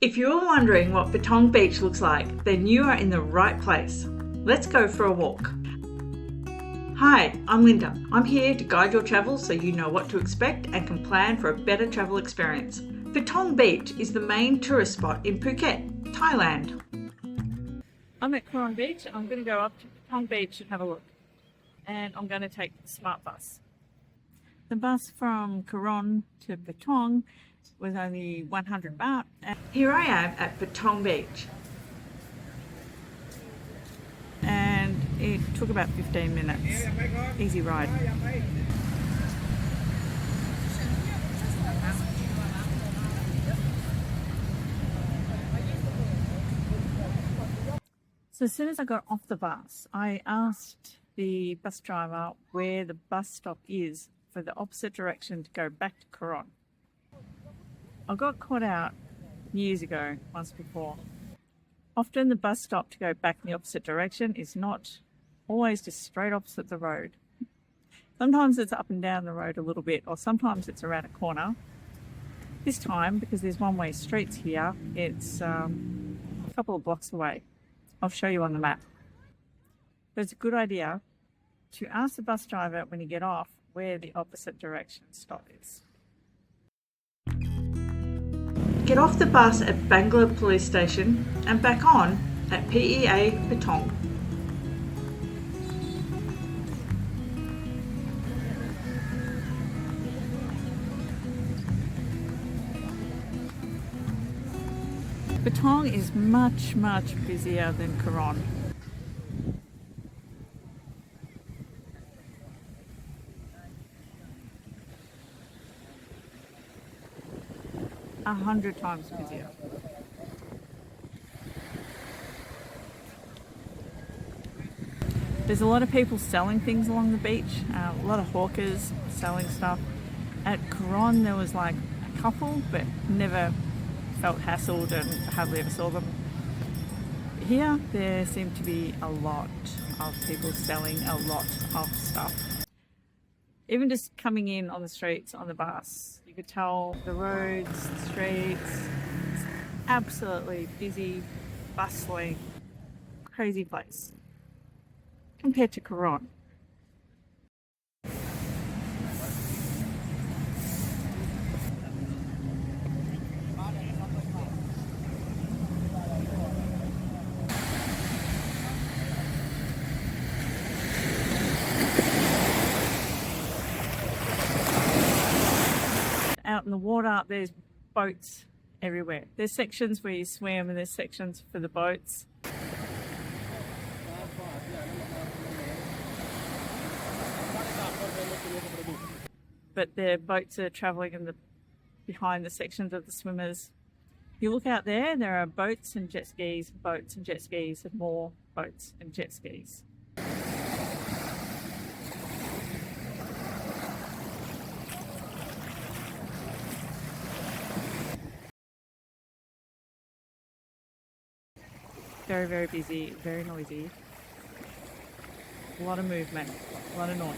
If you're wondering what Patong Beach looks like, then you are in the right place. Let's go for a walk. Hi, I'm Linda. I'm here to guide your travel so you know what to expect and can plan for a better travel experience. Patong Beach is the main tourist spot in Phuket, Thailand. I'm at Karon Beach. I'm going to go up to Patong Beach and have a look. And I'm going to take the smart bus. The bus from Karon to Patong was only 100 baht. And here I am at Patong Beach. And it took about 15 minutes. Easy ride. So as soon as I got off the bus, I asked the bus driver where the bus stop is for the opposite direction to go back to Karon. I got caught out years ago, once before. Often the bus stop to go back in the opposite direction is not always just straight opposite the road. Sometimes it's up and down the road a little bit, or sometimes it's around a corner. This time, because there's one-way streets here, it's a couple of blocks away. I'll show you on the map. But it's a good idea to ask the bus driver when you get off where the opposite direction stop is. Get off the bus at Bangla Police Station and back on at PEA Patong. Patong is much busier than Karon. A 100 times busier. There's a lot of people selling things along the beach, a lot of hawkers selling stuff. At Karon there was like a couple, but never felt hassled and hardly ever saw them. Here there seemed to be a lot of people selling a lot of stuff. Even just coming in on the streets on the bus, you could tell the roads, the streets, it's absolutely busy, bustling, crazy place compared to Karon. Out in the water, there's boats everywhere. There's sections where you swim and there's sections for the boats. But the boats are travelling behind the sections of the swimmers. You look out there, there are boats and jet skis, and more boats and jet skis. Very busy, very noisy. A lot of movement, a lot of noise.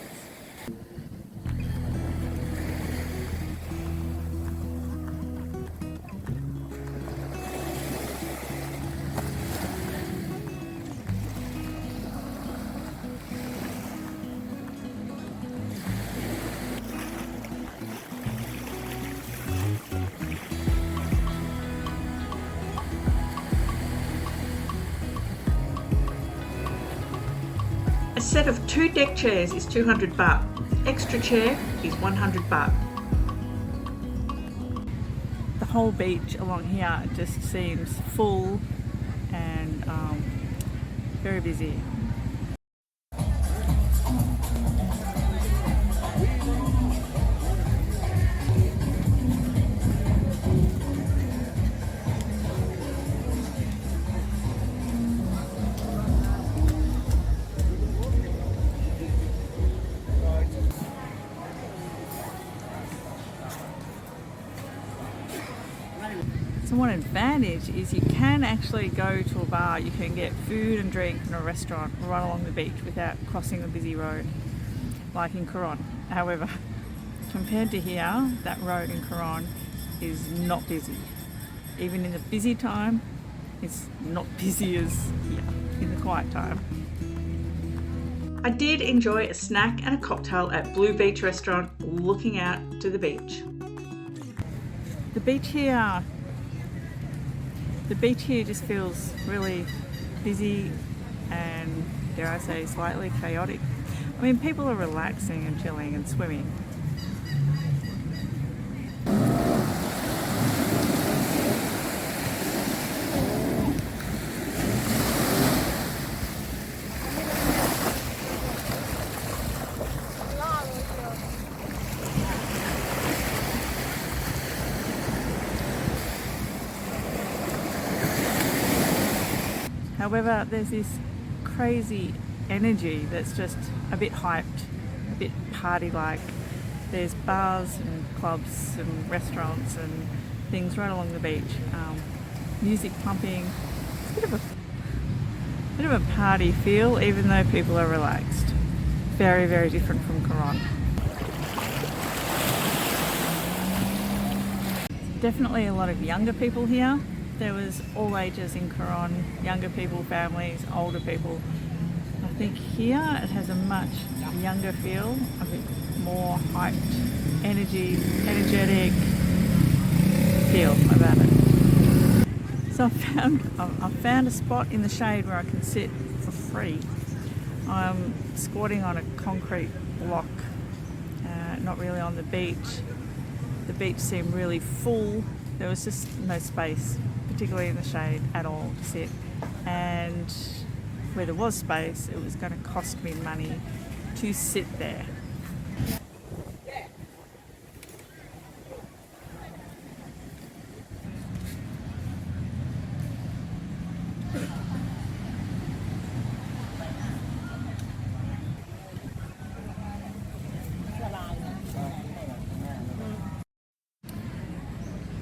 A set of 2 deck chairs is 200 baht. Extra chair is 100 baht. The whole beach along here just seems full and very busy. So one advantage is you can actually go to a bar, you can get food and drink in a restaurant right along the beach without crossing a busy road, like in Karon. However, compared to here, that road in Karon is not busy. even in the busy time, it's not busy as here in the quiet time. I did enjoy a snack and a cocktail at Blue Beach restaurant looking out to the beach. The beach here just feels really busy and, dare I say, slightly chaotic. I mean, people are relaxing and chilling and swimming. However, there's this crazy energy that's just a bit hyped, a bit party-like. There's bars and clubs and restaurants and things right along the beach. Music pumping. It's a bit of a party feel, even though people are relaxed. Very, very different from Karon. Definitely a lot of younger people here. There was all ages in Karon, younger people, families, older people. I think here it has a much younger feel, a bit more hyped, energetic feel about it. So I found a spot in the shade where I can sit for free. I'm squatting on a concrete block, not really on the beach. The beach seemed really full. There was just no space, particularly in the shade at all, to sit. And where there was space, it was going to cost me money to sit there.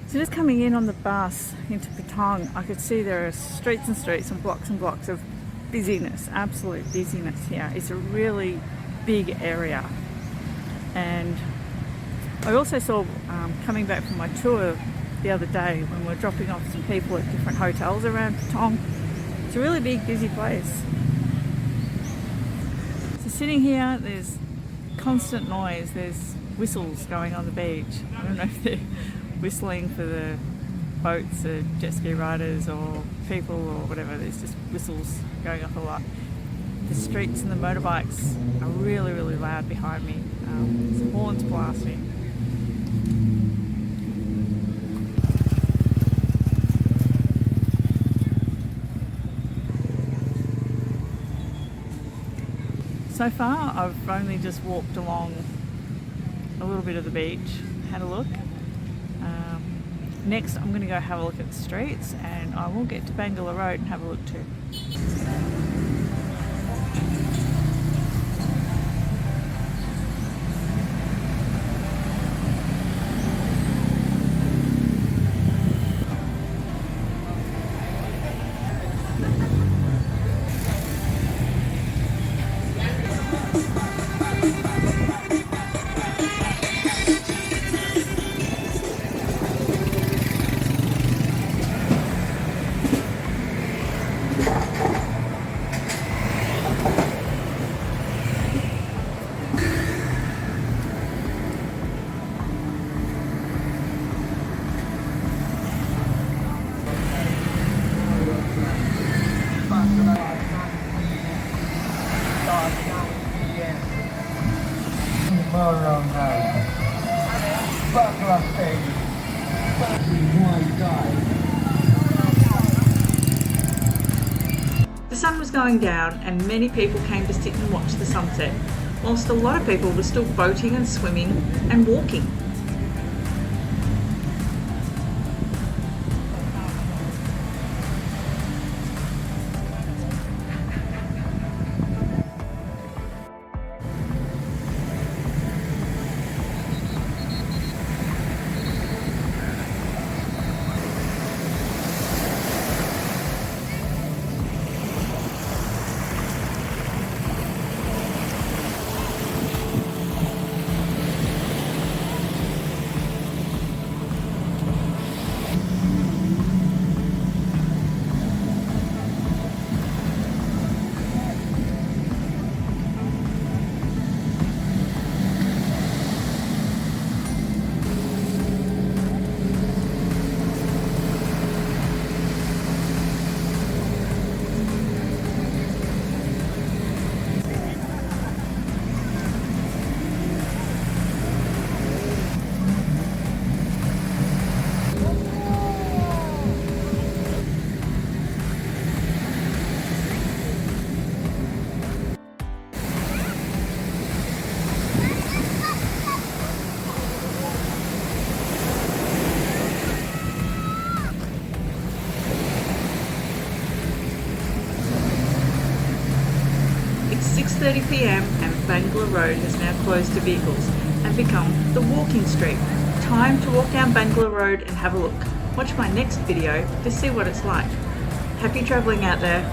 So just coming in on the bus into Patong, I could see there are streets and streets and blocks of busyness, absolute busyness here. It's a really big area. And I also saw, coming back from my tour the other day when we were dropping off some people at different hotels around Patong, it's a really big, busy place. So sitting here, there's constant noise, there's whistles going on the beach. I don't know if they're whistling for the boats, the jet ski riders or people or whatever. There's just whistles going off a lot. The streets and the motorbikes are really, really loud behind me. Some horns blasting. So far I've only just walked along a little bit of the beach, had a look. Next I'm going to go have a look at the streets, and I will get to Bangala Road and have a look too. The sun was going down and many people came to sit and watch the sunset, whilst a lot of people were still boating and swimming and walking. 6:30 p.m. and Bangla Road has now closed to vehicles and become the walking street. Time to walk down Bangla Road and have a look. Watch my next video to see what it's like. Happy travelling out there.